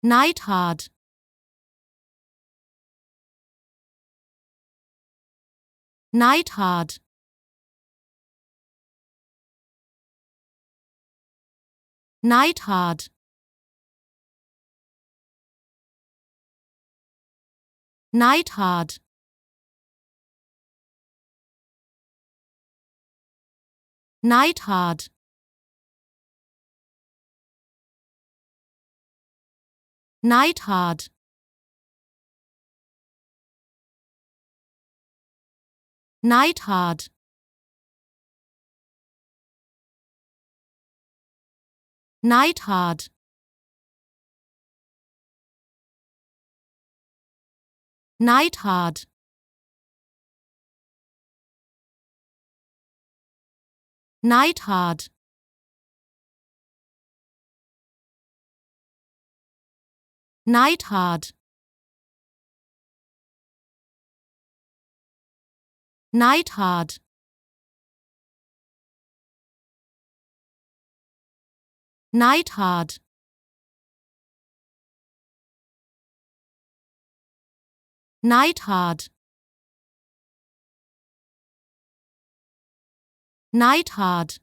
Neidhard, Neidhard, Neidhard, Neidhard, Neidhard, Neidhard, Neidhard, Neidhard, Neidhard, Neidhard, Neidhard, Neidhard, Neidhard, Neidhard, Neidhard,